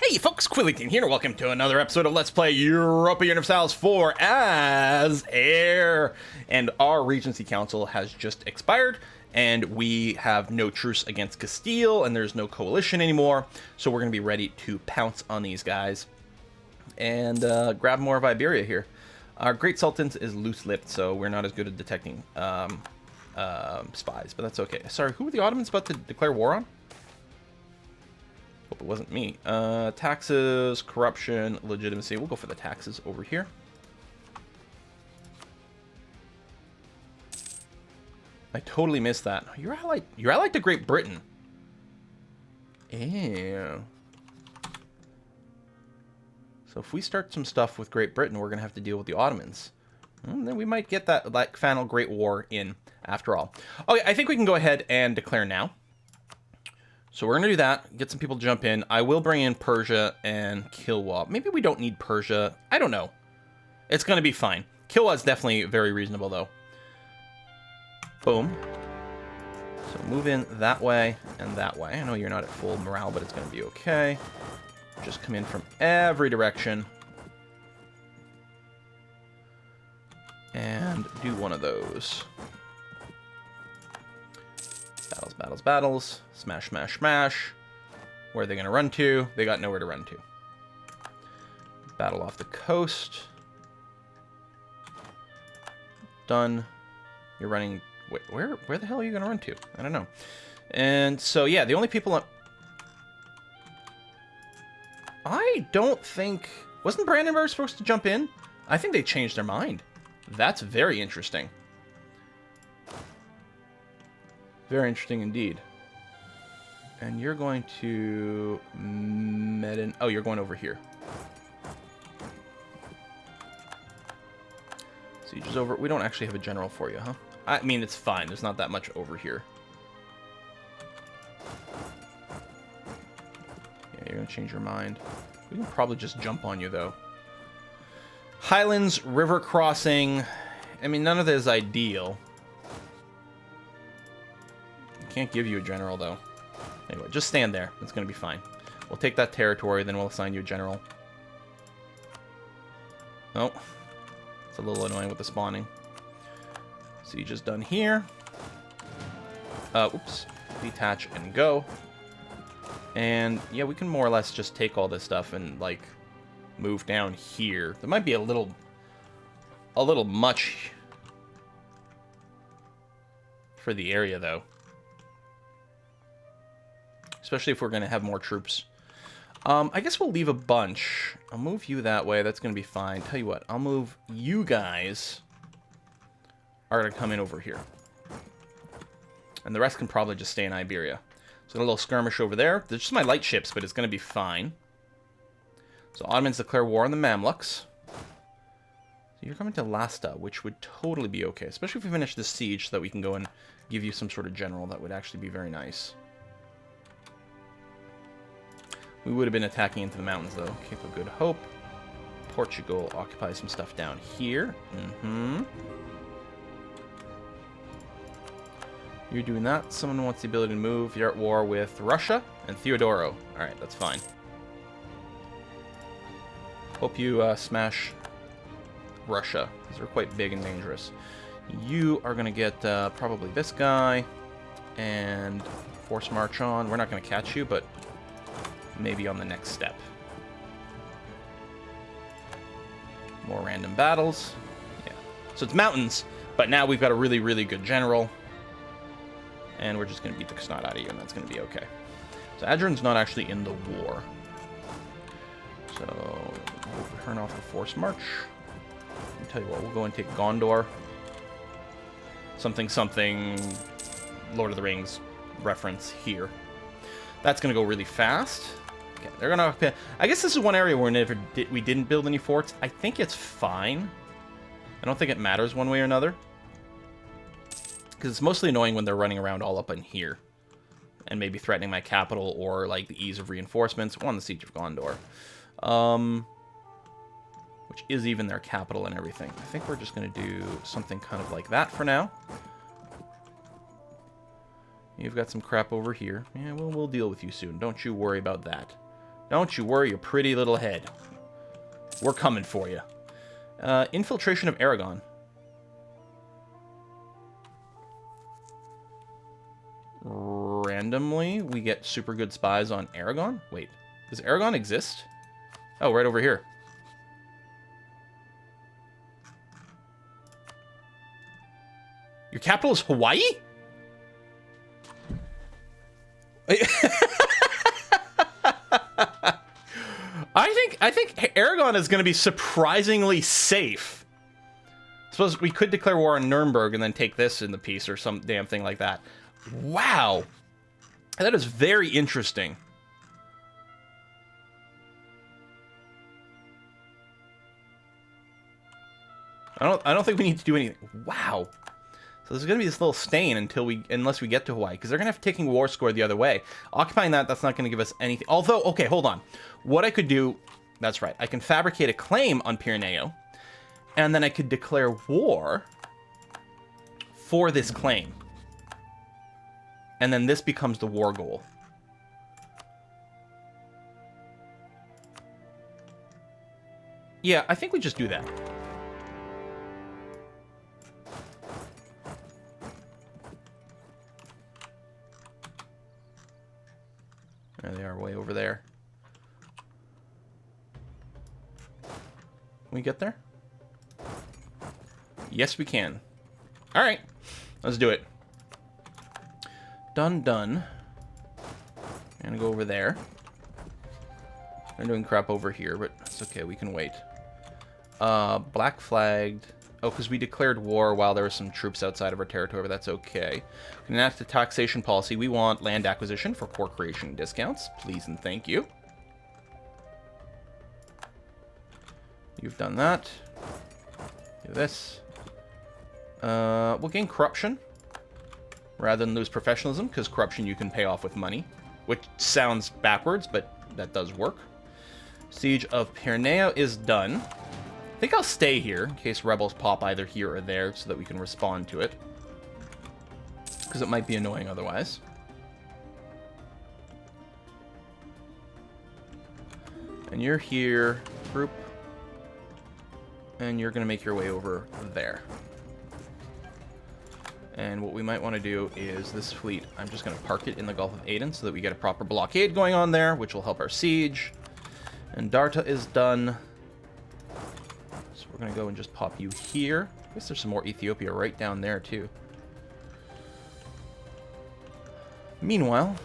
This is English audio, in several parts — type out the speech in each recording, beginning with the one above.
Hey folks, Quillington here, and welcome to another episode of Let's Play Europa Universalis 4 as Heir. And our Regency Council has just expired, and we have no truce against Castile, and there's no coalition anymore, so we're going to be ready to pounce on these guys and grab more of Iberia here. Our Great Sultan is loose-lipped, so we're not as good at detecting spies, but that's okay. Sorry, who were the Ottomans about to declare war on? Hope it wasn't me. Taxes, corruption, legitimacy. We'll go for the taxes over here. I totally missed that. You're allied to Great Britain. Ew. So if we start some stuff with Great Britain, we're going to have to deal with the Ottomans. And then we might get that final Great War in after all. Okay, I think we can go ahead and declare now. So we're going to do that, get some people to jump in. I will bring in Persia and Kilwa. Maybe we don't need Persia. I don't know. It's going to be fine. Kilwa is definitely very reasonable, though. Boom. So move in that way and that way. I know you're not at full morale, but it's going to be okay. Just come in from every direction. And do one of those. Battles, battles, battles. Smash, smash, smash. Where are they going to run to? They got nowhere to run to. Battle off the coast. Done. You're running... Wait, where the hell are you going to run to? I don't know. And so, yeah, the only people... I don't think... Wasn't Brandenburg supposed to jump in? I think they changed their mind. That's very interesting. Very interesting indeed. And you're going to... Oh, you're going over here. Siege over. We don't actually have a general for you, huh? I mean, it's fine. There's not that much over here. Yeah, you're going to change your mind. We can probably just jump on you, though. Highlands, river crossing. I mean, none of this is ideal. Can't give you a general, though. Anyway, just stand there. It's going to be fine. We'll take that territory, then we'll assign you a general. Oh. It's a little annoying with the spawning. Siege is done here. Oops. Detach and go. And, yeah, we can more or less just take all this stuff and, like, move down here. There might be a little much for the area, though. Especially if we're going to have more troops. I guess we'll leave a bunch. I'll move you that way. That's going to be fine. Tell you what, I'll move you guys are going to come in over here. And the rest can probably just stay in Iberia. So a little skirmish over there. They're just my light ships, but it's going to be fine. So Ottomans declare war on the Mamluks. So you're coming to Lasta, which would totally be okay. Especially if we finish this siege so that we can go and give you some sort of general. That would actually be very nice. We would have been attacking into the mountains, though. Cape of Good Hope. Portugal occupies some stuff down here. You're doing that. Someone wants the ability to move. You're at war with Russia and Theodoro. Alright, that's fine. Hope you smash Russia, because they're quite big and dangerous. You are going to get probably this guy and force march on. We're not going to catch you, but maybe on the next step. More random battles. Yeah. So it's mountains, but now we've got a really, really good general. And we're just going to beat the snot out of you, and that's going to be okay. So Adrian's not actually in the war. So we'll turn off the force march. I'll tell you what, we'll go and take Gondor. Something, something, Lord of the Rings reference here. That's going to go really fast. Okay, they're going to... I guess this is one area where we didn't build any forts. I think it's fine. I don't think it matters one way or another. Because it's mostly annoying when they're running around all up in here. And maybe threatening my capital or, like, the ease of reinforcements. Won the Siege of Gondor. Which is even their capital and everything. I think we're just going to do something kind of like that for now. You've got some crap over here. Yeah, we'll deal with you soon. Don't you worry about that. Don't you worry your pretty little head. We're coming for you. Infiltration of Aragon. Randomly, we get super good spies on Aragon? Wait, does Aragon exist? Oh, right over here. Your capital is Hawaii? I think Aragon is going to be surprisingly safe. Suppose we could declare war on Nuremberg and then take this in the peace or some damn thing like that. Wow. That is very interesting. I don't think we need to do anything. Wow. So there's going to be this little stain unless we get to Hawaii, because they're going to have taking war score the other way. Occupying that's not going to give us anything. Although, okay, hold on. What I could do, that's right, I can fabricate a claim on Pyreneo, and then I could declare war for this claim. And then this becomes the war goal. Yeah, I think we just do that. There they are, way over there. Can we get there? Yes, we can. All right, let's do it. Done. I'm gonna go over there. They're doing crap over here, but it's okay, we can wait. Black flagged. Oh, because we declared war while there were some troops outside of our territory, but that's okay. We can enact a taxation policy. We want land acquisition for core creation discounts. Please and thank you. You've done that. Do this. We'll gain corruption rather than lose professionalism, because corruption you can pay off with money, which sounds backwards, but that does work. Siege of Pyreneo is done. I think I'll stay here in case rebels pop either here or there so that we can respond to it, because it might be annoying otherwise. And you're here, group, and you're going to make your way over there. And what we might want to do is this fleet, I'm just going to park it in the Gulf of Aden so that we get a proper blockade going on there, which will help our siege. And Darta is done. So we're going to go and just pop you here. I guess there's some more Ethiopia right down there, too. Meanwhile,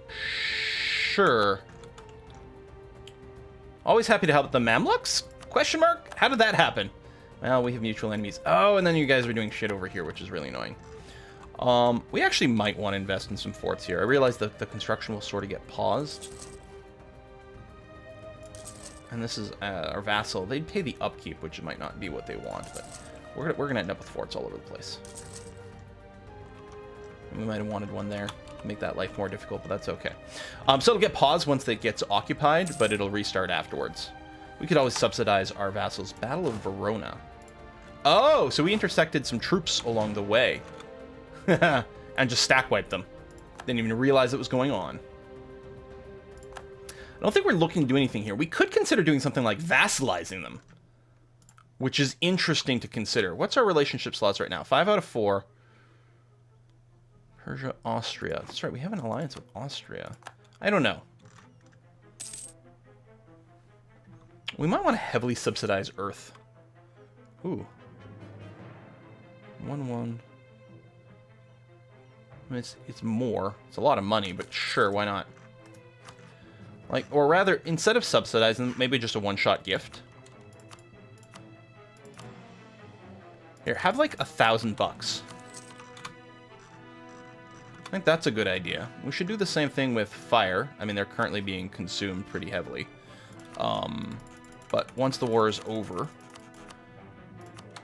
sure. Always happy to help the Mamluks? Question mark? How did that happen? Well, we have mutual enemies. Oh, and then you guys are doing shit over here, which is really annoying. We actually might want to invest in some forts here. I realize that the construction will sort of get paused. And this is our vassal. They'd pay the upkeep, which might not be what they want, but we're gonna end up with forts all over the place. And we might have wanted one there to make that life more difficult, but that's okay. So it'll get paused once it gets occupied, but it'll restart afterwards. We could always subsidize our vassals. Battle of Verona. Oh, so we intersected some troops along the way. And just stack wiped them. Didn't even realize it was going on. I don't think we're looking to do anything here. We could consider doing something like vassalizing them, which is interesting to consider. What's our relationship slots right now? 5 out of 4. Persia, Austria. That's right, we have an alliance with Austria. I don't know. We might want to heavily subsidize Earth. Ooh. 1-1. I mean, it's more. It's a lot of money, but sure, why not? Like, or rather, instead of subsidizing, maybe just a one-shot gift. Here, have like $1,000. I think that's a good idea. We should do the same thing with fire. I mean, they're currently being consumed pretty heavily. But once the war is over,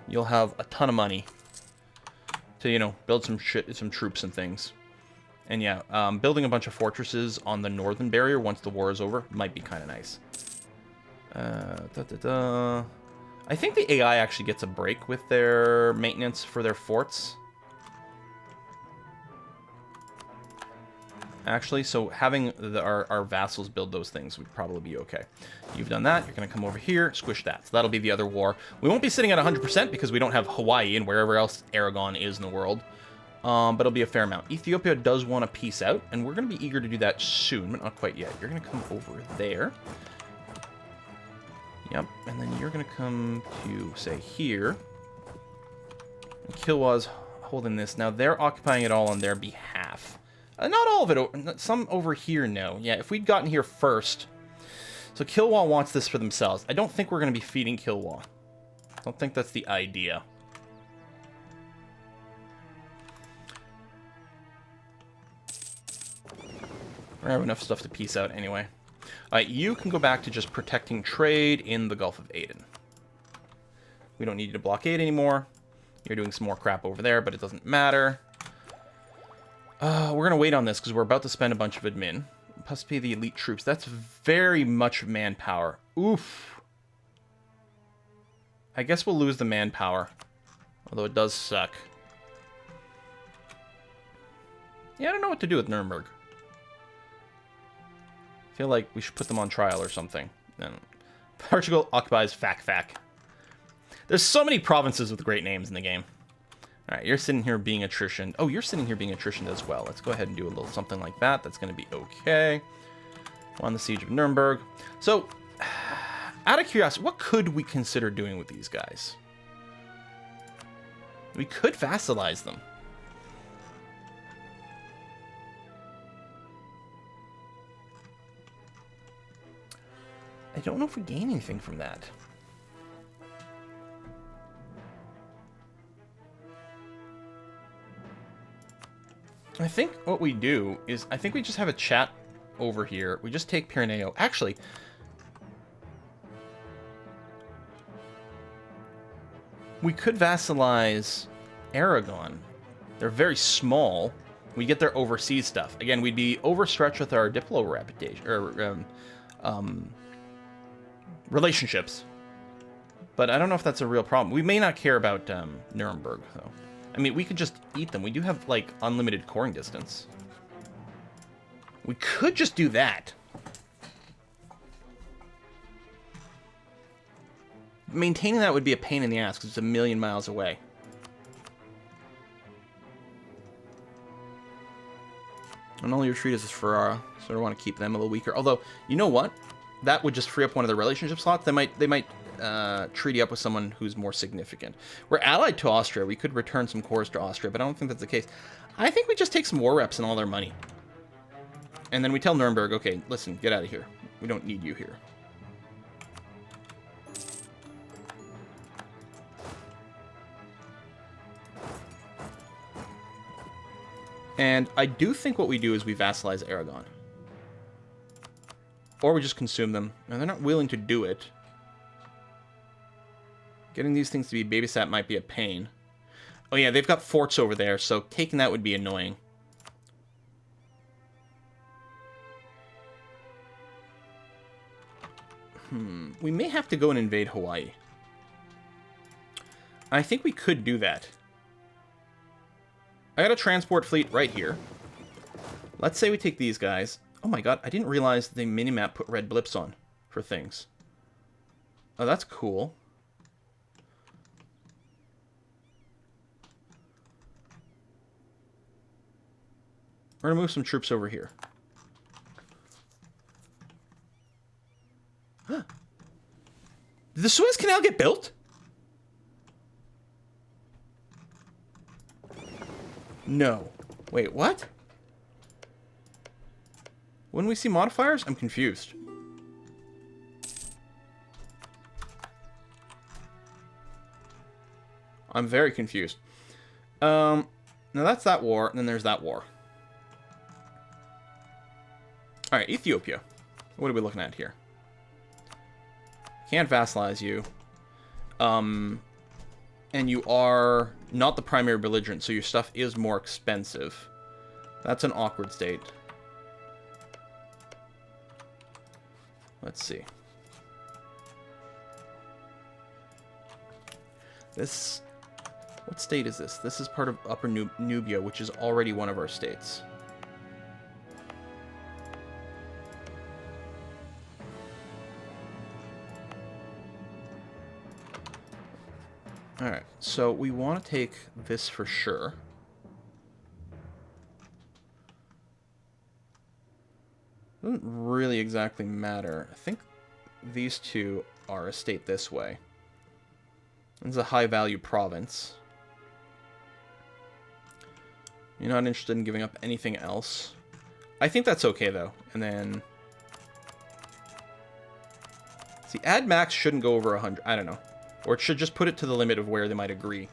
you'll have a ton of money to, you know, build some troops and things. And yeah, building a bunch of fortresses on the northern barrier once the war is over might be kind of nice. I think the AI actually gets a break with their maintenance for their forts. actually. So having our vassals build those things would probably be okay. You've done that. You're going to come over here, squish that. So that'll be the other war. We won't be sitting at 100% because we don't have Hawaii and wherever else Aragon is in the world. But it'll be a fair amount. Ethiopia does want to peace out, and we're going to be eager to do that soon, but not quite yet. You're going to come over there. Yep, and then you're going to come to, say, here. And Kilwa's holding this. Now, they're occupying it all on their behalf. Not all of it. Some over here, no. Yeah, if we'd gotten here first. So Kilwa wants this for themselves. I don't think we're going to be feeding Kilwa. I don't think that's the idea. We have enough stuff to peace out anyway. You can go back to just protecting trade in the Gulf of Aden. We don't need you to blockade anymore. You're doing some more crap over there, but it doesn't matter. We're going to wait on this because we're about to spend a bunch of admin. Plus pay the elite troops. That's very much manpower. Oof. I guess we'll lose the manpower. Although it does suck. Yeah, I don't know what to do with Nuremberg. I feel like we should put them on trial or something. And Portugal occupies Fac. There's so many provinces with great names in the game. Alright, you're sitting here being attrition. Oh, you're sitting here being attrition as well. Let's go ahead and do a little something like that. That's going to be okay. On the Siege of Nuremberg. So, out of curiosity, what could we consider doing with these guys? We could vassalize them. I don't know if we gain anything from that. I think what we do is, I think we just have a chat over here. We just take Pyreneo. Actually, we could vassalize Aragon. They're very small. We get their overseas stuff. Again, we'd be overstretched with our diplo reputation, or relationships. But I don't know if that's a real problem. We may not care about Nuremberg, though. I mean, we could just eat them. We do have, like, unlimited coring distance. We could just do that. Maintaining that would be a pain in the ass, because it's 1,000,000 miles away. And all your treaties is Ferrara, so I want to keep them a little weaker. Although, you know what? That would just free up one of the relationship slots. They might treaty up with someone who's more significant. We're allied to Austria. We could return some cores to Austria, but I don't think that's the case. I think we just take some war reps and all their money. And then we tell Nuremberg, okay, listen, get out of here. We don't need you here. And I do think what we do is we vassalize Aragon. Or we just consume them. And they're not willing to do it. Getting these things to be babysat might be a pain. Oh yeah, they've got forts over there, so taking that would be annoying. We may have to go and invade Hawaii. I think we could do that. I got a transport fleet right here. Let's say we take these guys. Oh my god, I didn't realize the minimap put red blips on for things. Oh, that's cool. We're gonna move some troops over here. Huh. Did the Suez Canal get built? No. Wait, what? When we see modifiers, I'm confused. I'm very confused. Now that's that war, and then there's that war. Alright, Ethiopia. What are we looking at here? Can't vassalize you. And you are not the primary belligerent, so your stuff is more expensive. That's an awkward state. Let's see. This... What state is this? This is part of Upper Nubia, which is already one of our states. Alright, so we want to take this for sure. Doesn't really exactly matter. I think these two are a state this way. This is a high-value province. You're not interested in giving up anything else. I think that's okay, though. And then... See, ad max shouldn't go over 100. I don't know. Or it should just put it to the limit of where they might agree.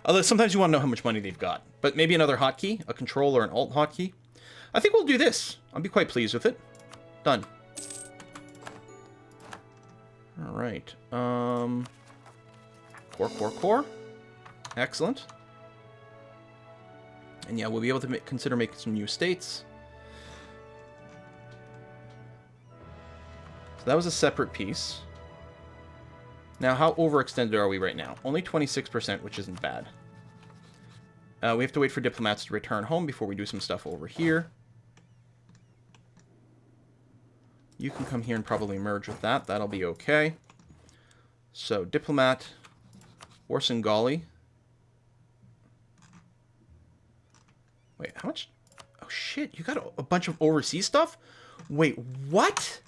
Although sometimes you want to know how much money they've got. But maybe another hotkey, a control or an alt hotkey. I think we'll do this. I'll be quite pleased with it. Done. Alright. Core. Excellent. And yeah, we'll be able to consider making some new states. So that was a separate piece. Now, how overextended are we right now? Only 26%, which isn't bad. We have to wait for diplomats to return home before we do some stuff over here. You can come here and probably merge with that. That'll be okay. So, diplomat, Orsangali. Wait, how much? Oh, shit. You got a bunch of overseas stuff? Wait, what?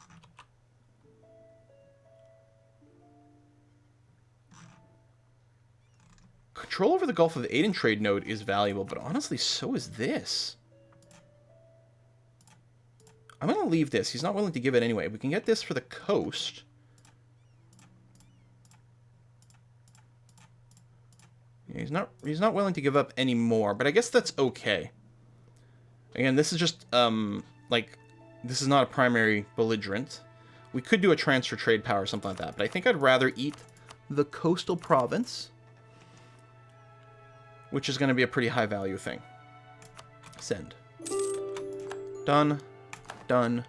Control over the Gulf of Aden trade node is valuable, but honestly, so is this. I'm going to leave this. He's not willing to give it anyway. We can get this for the coast. Yeah, he's not willing to give up any more, but I guess that's okay. Again, this is just, this is not a primary belligerent. We could do a transfer trade power or something like that, but I think I'd rather eat the coastal province, which is going to be a pretty high value thing. Send. Done. Done.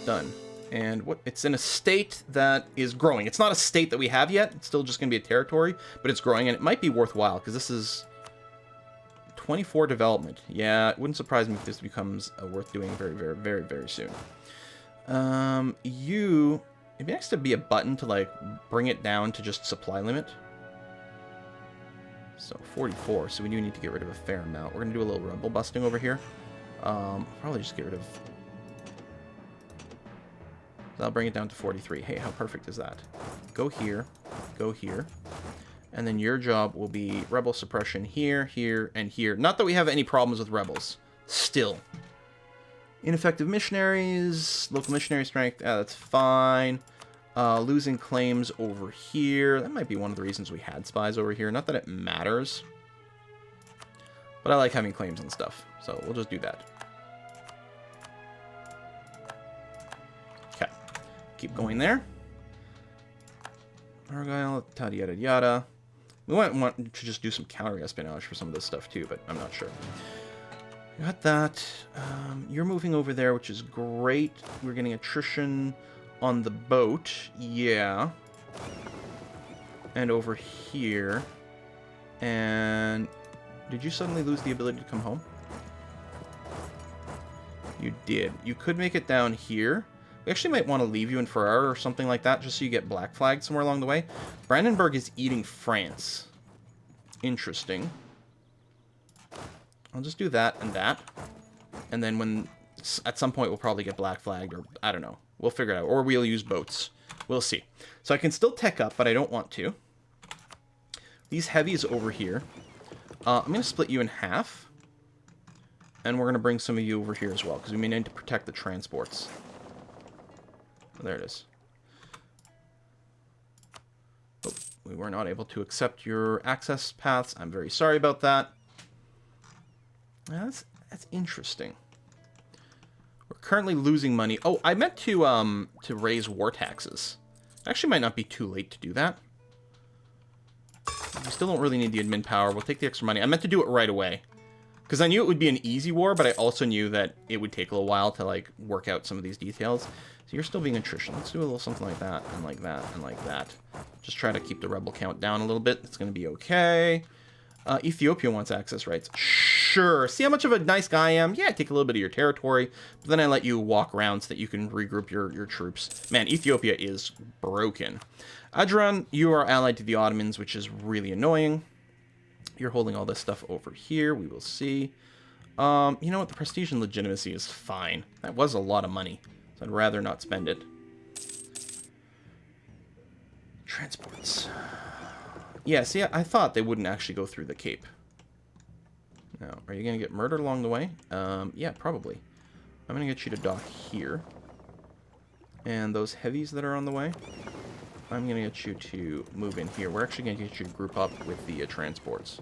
Done. And what? It's in a state that is growing. It's not a state that we have yet. It's still just going to be a territory, but it's growing, and it might be worthwhile, because this is 24 development. Yeah, it wouldn't surprise me if this becomes worth doing very, very, very, very soon. It'd be nice to be a button to, like, bring it down to just supply limit. So, 44, so we do need to get rid of a fair amount. We're going to do a little rebel busting over here. Probably just get rid of... I'll bring it down to 43. Hey, how perfect is that? Go here, and then your job will be rebel suppression here, here, and here. Not that we have any problems with rebels. Still. Ineffective missionaries, local missionary strength, that's fine. Losing claims over here. That might be one of the reasons we had spies over here. Not that it matters. But I like having claims on stuff, so we'll just do that. Okay. Keep going there. Argyle, yada yada yada. We might want to just do some counter-espionage for some of this stuff too, but I'm not sure. Got that. You're moving over there, which is great. We're getting attrition on the boat. Yeah. And over here. And did you suddenly lose the ability to come home? You did. You could make it down here. We actually might want to leave you in Ferrara or something like that, just so you get black flagged somewhere along the way. Brandenburg is eating France. Interesting. I'll just do that and that. And then when... At some point, we'll probably get black flagged, or I don't know. We'll figure it out. Or we'll use boats. We'll see. So I can still tech up, but I don't want to. These heavies over here. I'm going to split you in half. And we're going to bring some of you over here as well, because we may need to protect the transports. There it is. Oh, we were not able to accept your access paths. I'm very sorry about that. That's interesting. We're currently losing money. Oh, I meant to raise war taxes. Actually, might not be too late to do that. We still don't really need the admin power. We'll take the extra money. I meant to do it right away. Because I knew it would be an easy war, but I also knew that it would take a little while to, like, work out some of these details. So you're still being attrition. Let's do a little something like that, and like that, and like that. Just try to keep the rebel count down a little bit. It's going to be okay. Ethiopia wants access rights. Shh. Sure. See how much of a nice guy I am? Yeah, I take a little bit of your territory, but then I let you walk around so that you can regroup your troops. Man, Ethiopia is broken. Adran, you are allied to the Ottomans, which is really annoying. You're holding all this stuff over here. We will see. You know what? The prestige and legitimacy is fine. That was a lot of money, so I'd rather not spend it. Transports. Yeah, see, I thought they wouldn't actually go through the Cape. Now, are you going to get murdered along the way? Yeah, probably. I'm going to get you to dock here. And those heavies that are on the way, I'm going to get you to move in here. We're actually going to get you to group up with the transports.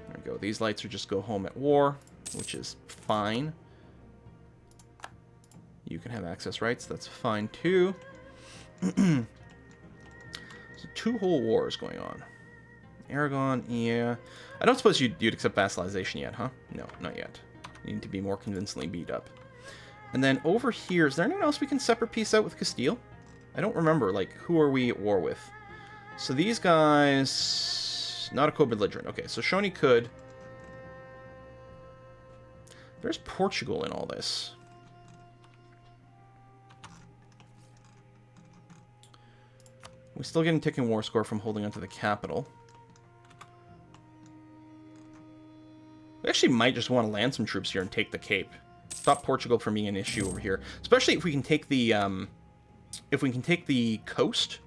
There we go. These lights are just go home at war, which is fine. You can have access rights. That's fine, too. So 2 whole wars going on. Aragon, yeah. I don't suppose you'd accept vassalization yet, huh? No, not yet. You need to be more convincingly beat up. And then over here, is there anyone else we can separate peace out with Castile? I don't remember, like, who are we at war with? So these guys... Not a co-belligerent. Okay, so Shoni could... There's Portugal in all this. We still get a ticking war score from holding onto the capital. We actually might just want to land some troops here and take the Cape. Stop Portugal from being an issue over here. Especially if we can take the, coast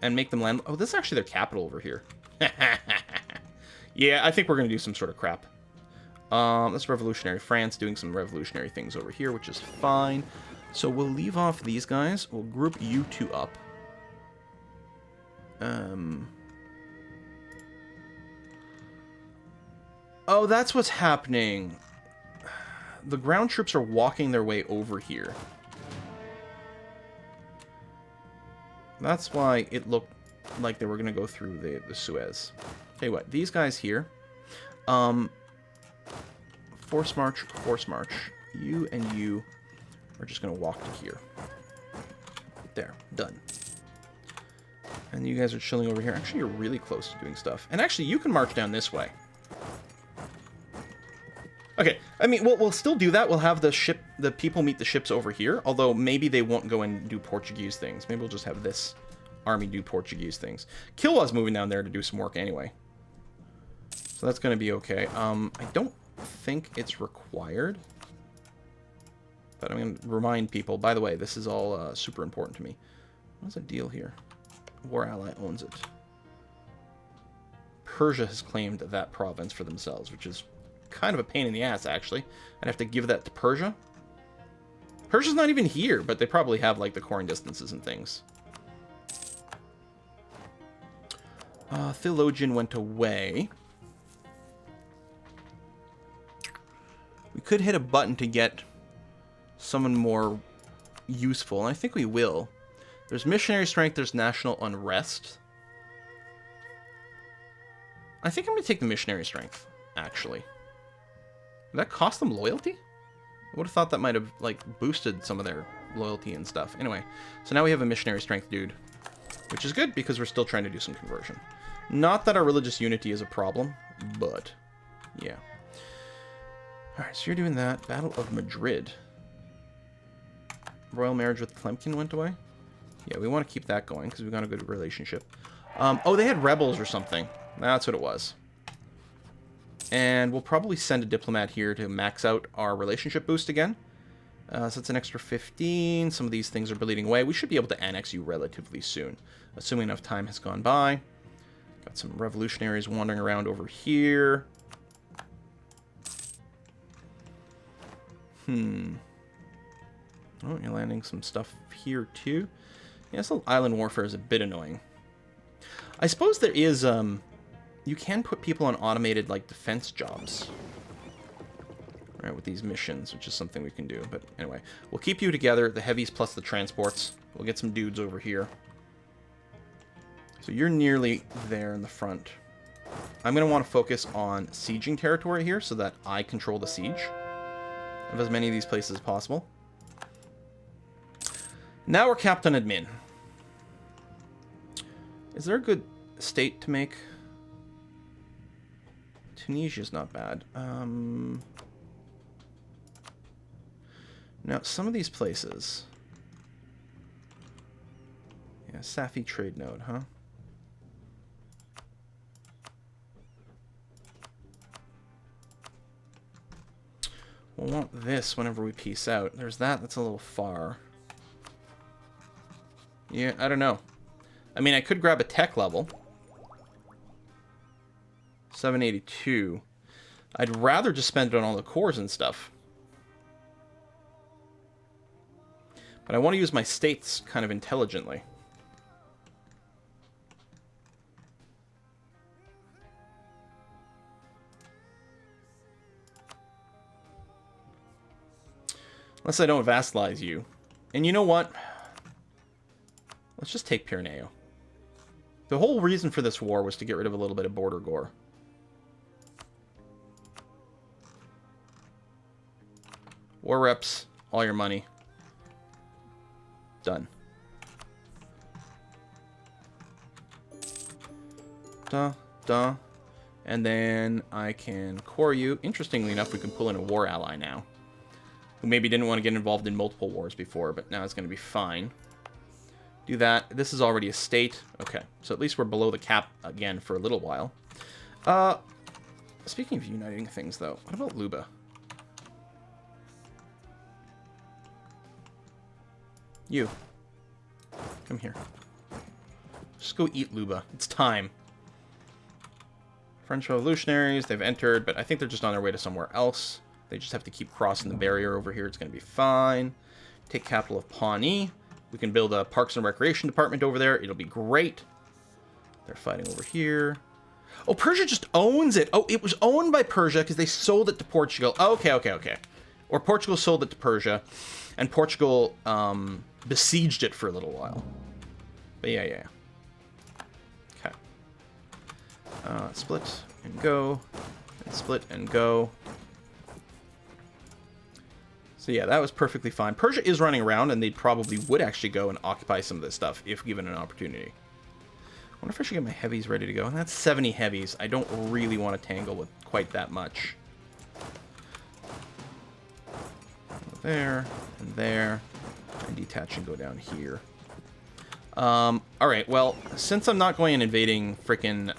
and make them land... Oh, this is actually their capital over here. Yeah, I think we're going to do some sort of crap. That's Revolutionary France doing some revolutionary things over here, which is fine. So we'll leave off these guys. We'll group you 2 up. Oh, that's what's happening. The ground troops are walking their way over here. That's why it looked like they were going to go through the Suez. Tell you what, these guys here. Force march, force march. You and you are just going to walk to here. There, done. And you guys are chilling over here. Actually, you're really close to doing stuff. And actually, you can march down this way. Okay, I mean, we'll still do that. We'll have the people meet the ships over here. Although, maybe they won't go and do Portuguese things. Maybe we'll just have this army do Portuguese things. Kilwa's moving down there to do some work anyway. So that's going to be okay. I don't think it's required. But I'm going to remind people, by the way, this is all super important to me. What's the deal here? War ally owns it. Persia has claimed that province for themselves, which is kind of a pain in the ass, actually. I'd have to give that to Persia. Persia's not even here, but they probably have, like, the coring distances and things. Theologian went away. We could hit a button to get someone more useful, and I think we will. There's Missionary Strength, there's National Unrest. I think I'm going to take the Missionary Strength, actually. Did that cost them loyalty? I would have thought that might have, like, boosted some of their loyalty and stuff. Anyway, so now we have a Missionary Strength dude, which is good because we're still trying to do some conversion. Not that our religious unity is a problem, but yeah. Alright, so you're doing that. Battle of Madrid. Royal marriage with Tlemcen went away. Yeah, we want to keep that going because we've got a good relationship. Oh, they had rebels or something. That's what it was. And we'll probably send a diplomat here to max out our relationship boost again. So it's an extra 15. Some of these things are bleeding away. We should be able to annex you relatively soon, assuming enough time has gone by. Got some revolutionaries wandering around over here. Oh, you're landing some stuff here too. Yeah, so island warfare is a bit annoying. I suppose there is, you can put people on automated, like, defense jobs. Right, with these missions, which is something we can do. But anyway, we'll keep you together, the heavies plus the transports. We'll get some dudes over here. So you're nearly there in the front. I'm going to want to focus on sieging territory here so that I control the siege of as many of these places as possible. Now we're capped on admin. Is there a good state to make? Tunisia's not bad. Now, some of these places... Yeah, Safi trade node, huh? We'll want this whenever we peace out. There's that. That's a little far. Yeah, I don't know. I mean, I could grab a tech level. 782. I'd rather just spend it on all the cores and stuff. But I want to use my states kind of intelligently. Unless I don't vassalize you. And you know what? Let's just take Pyreneo. The whole reason for this war was to get rid of a little bit of border gore. War reps, all your money. Done. Duh, duh. And then I can core you. Interestingly enough, we can pull in a war ally now. Who maybe didn't want to get involved in multiple wars before, but now it's going to be fine. Do that. This is already a state. Okay, so at least we're below the cap again for a little while. Speaking of uniting things, though, what about Luba? You. Come here. Just go eat Luba. It's time. French revolutionaries, they've entered, but I think they're just on their way to somewhere else. They just have to keep crossing the barrier over here. It's going to be fine. Take capital of Pawnee. We can build a Parks and Recreation department over there. It'll be great. They're fighting over here. Oh, Persia just owns it. Oh, it was owned by Persia because they sold it to Portugal. Okay, okay, okay. Or Portugal sold it to Persia, and Portugal besieged it for a little while. But yeah, yeah. Okay. Split and go. And split and go. So yeah, that was perfectly fine. Persia is running around, and they probably would actually go and occupy some of this stuff if given an opportunity. I wonder if I should get my heavies ready to go. And that's 70 heavies. I don't really want to tangle with quite that much. There, and detach and go down here. Alright, well, since I'm not going and invading frickin'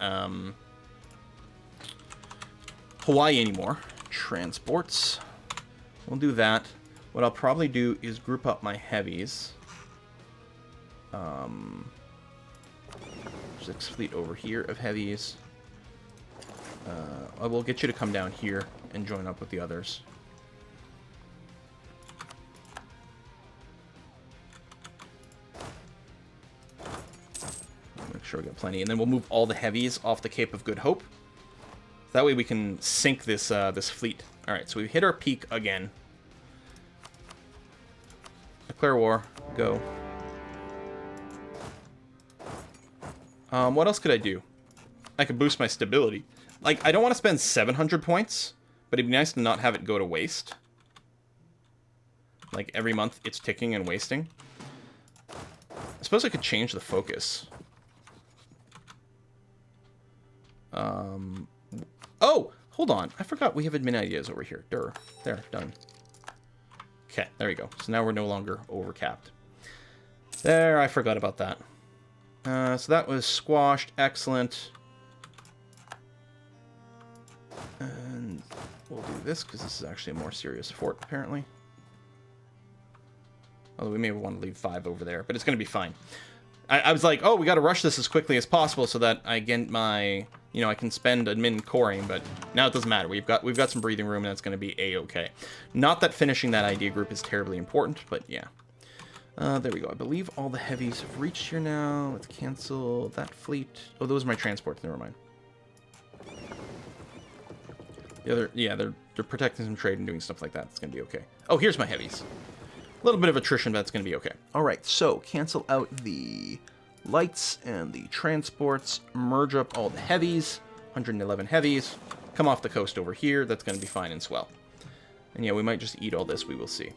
Hawaii anymore, transports... We'll do that. What I'll probably do is group up my heavies. 6 fleet over here of heavies. I will get you to come down here and join up with the others. Make sure we got plenty. And then we'll move all the heavies off the Cape of Good Hope. That way we can sink this this fleet. Alright, so we've hit our peak again. Declare war. Go. What else could I do? I could boost my stability. Like, I don't want to spend 700 points, but it'd be nice to not have it go to waste. Like, every month it's ticking and wasting. I suppose I could change the focus. Oh! Hold on. I forgot we have admin ideas over here. There, done. Okay, there we go. So now we're no longer overcapped. There, I forgot about that. So that was squashed. Excellent. And we'll do this, because this is actually a more serious fort, apparently. Although we may want to leave 5 over there, but it's going to be fine. I was like, oh, we got to rush this as quickly as possible so that I get my... You know, I can spend admin coring, but now it doesn't matter. We've got some breathing room, and that's going to be A-okay. Not that finishing that idea group is terribly important, but yeah. There we go. I believe all the heavies have reached here now. Let's cancel that fleet. Oh, those are my transports. Never mind. The other, yeah, they're protecting some trade and doing stuff like that. It's going to be okay. Oh, here's my heavies. A little bit of attrition, but it's going to be okay. All right, so cancel out the lights and the transports. Merge up all the heavies. 111 heavies. Come off the coast over here. That's going to be fine and swell. And yeah, we might just eat all this. We will see.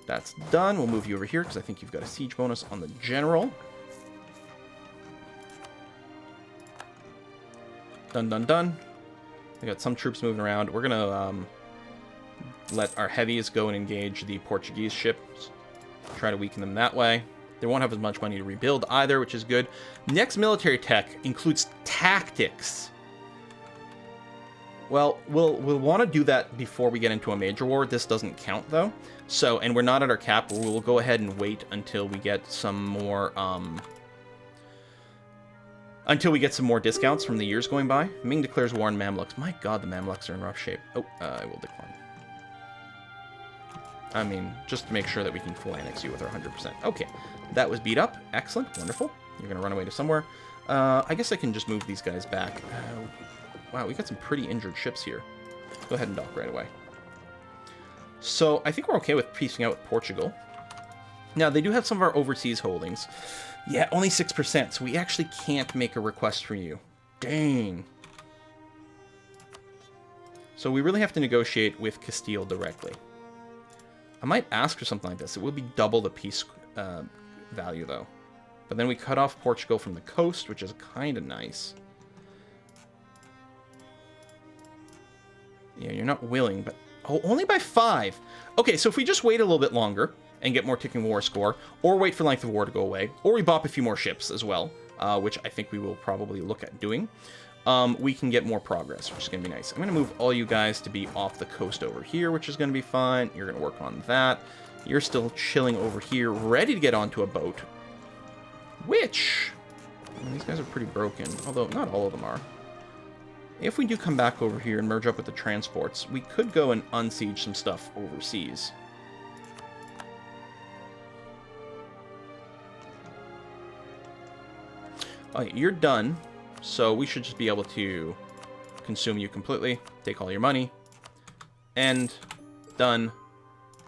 That's done. We'll move you over here because I think you've got a siege bonus on the general. Done, done, done. We got some troops moving around. We're gonna let our heavies go and engage the Portuguese ships. Try to weaken them that way. They won't have as much money to rebuild either, which is good. Next military tech includes tactics. Well, we'll want to do that before we get into a major war. This doesn't count, though. So, and we're not at our cap. We'll go ahead and wait until we get some more, discounts from the years going by. Ming declares war on Mamluks. My god, the Mamluks are in rough shape. Oh, I will decline. I mean, just to make sure that we can full annex you with our 100%. Okay, that was beat up. Excellent, wonderful. You're going to run away to somewhere. I guess I can just move these guys back. Wow, we got some pretty injured ships here. Go ahead and dock right away. So, I think we're okay with piecing out with Portugal. Now, they do have some of our overseas holdings. Yeah, only 6%, so we actually can't make a request for you. Dang. So we really have to negotiate with Castile directly. I might ask for something like this. It would be double the peace value, though. But then we cut off Portugal from the coast, which is kind of nice. Yeah, you're not willing, but... Oh, only by 5. Okay, so if we just wait a little bit longer and get more ticking war score, or wait for length of war to go away, or we bop a few more ships as well, which I think we will probably look at doing, we can get more progress, which is going to be nice. I'm going to move all you guys to be off the coast over here, which is going to be fine. You're going to work on that. You're still chilling over here, ready to get onto a boat, which... I mean, these guys are pretty broken, although not all of them are. If we do come back over here and merge up with the transports, we could go and unsiege some stuff overseas. Okay, you're done, so we should just be able to consume you completely, take all your money, and done,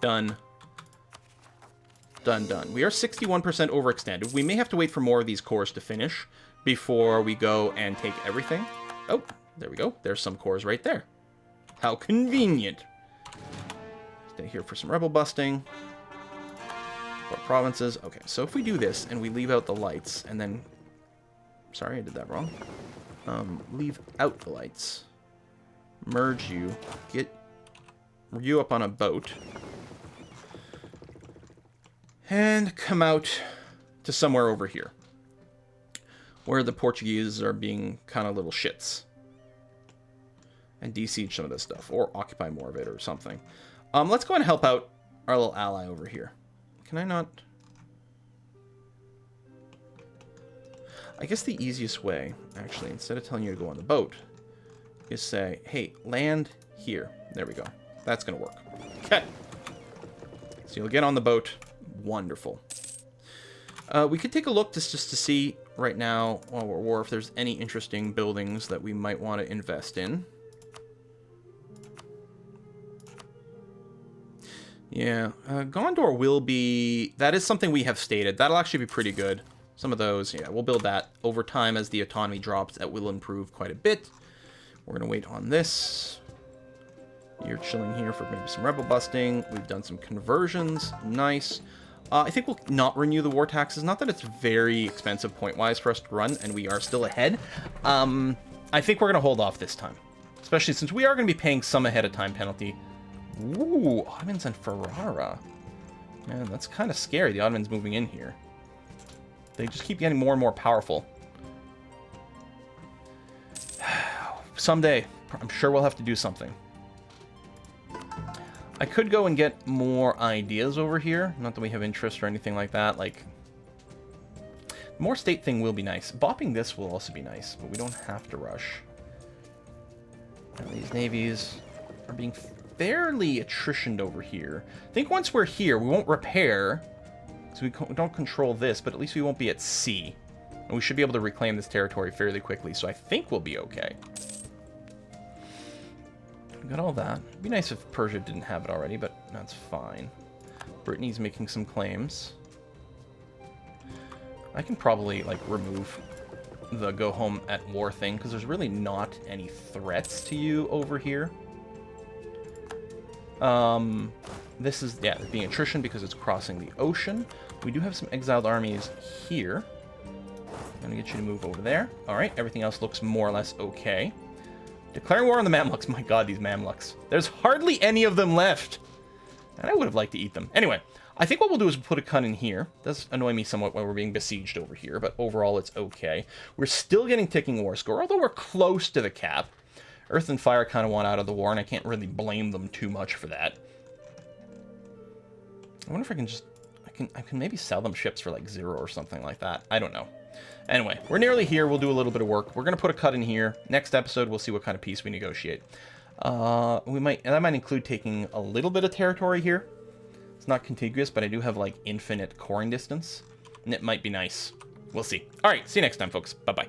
done, done, done. We are 61% overextended. We may have to wait for more of these cores to finish before we go and take everything. Oh, there we go. There's some cores right there. How convenient. Stay here for some rebel busting. Or provinces. Okay, so if we do this and we leave out the lights and then... Sorry, I did that wrong. Leave out the lights. Merge you. Get you up on a boat. And come out to somewhere over here. Where the Portuguese are being kind of little shits. And de-siege some of this stuff. Or occupy more of it or something. Let's go and help out our little ally over here. Can I not... I guess the easiest way, actually, instead of telling you to go on the boat, is say, hey, land here. There we go. That's going to work. Okay. So you'll get on the boat. Wonderful. We could take a look just to see right now while we're at war if there's any interesting buildings that we might want to invest in. Yeah, Gondor will be... That is something we have stated. That'll actually be pretty good. Some of those, yeah, we'll build that over time as the autonomy drops. That will improve quite a bit. We're going to wait on this. You're chilling here for maybe some rebel busting. We've done some conversions. Nice. I think we'll not renew the war taxes. Not that it's very expensive point-wise for us to run, and we are still ahead. I think we're going to hold off this time. Especially since we are going to be paying some ahead-of-time penalty. Ooh, Ottomans and Ferrara. Man, that's kind of scary, the Ottomans moving in here. They just keep getting more and more powerful. Someday, I'm sure we'll have to do something. I could go and get more ideas over here. Not that we have interest or anything like that. Like, more state thing will be nice. Bopping this will also be nice, but we don't have to rush. Now, these navies are being fairly attritioned over here. I think once we're here, we won't repair, so we don't control this, but at least we won't be at sea. And we should be able to reclaim this territory fairly quickly, so I think we'll be okay. We got all that. It'd be nice if Persia didn't have it already, but that's fine. Brittany's making some claims. I can probably, like, remove the go home at war thing, because there's really not any threats to you over here. This is, yeah, being attrition because it's crossing the ocean. We do have some exiled armies here. I'm going to get you to move over there. All right, everything else looks more or less okay. Declaring war on the Mamluks. My god, these Mamluks. There's hardly any of them left. And I would have liked to eat them. Anyway, I think what we'll do is we'll put a cut in here. It does annoy me somewhat when we're being besieged over here, but overall it's okay. We're still getting ticking war score, although we're close to the cap. Earth and Fire kind of want out of the war, and I can't really blame them too much for that. I wonder if I can just... I can maybe sell them ships for like 0 or something like that. I don't know. Anyway, we're nearly here. We'll do a little bit of work. We're going to put a cut in here. Next episode, we'll see what kind of peace we negotiate. That might include taking a little bit of territory here. It's not contiguous, but I do have like infinite coring distance, and it might be nice. We'll see. All right, see you next time, folks. Bye-bye.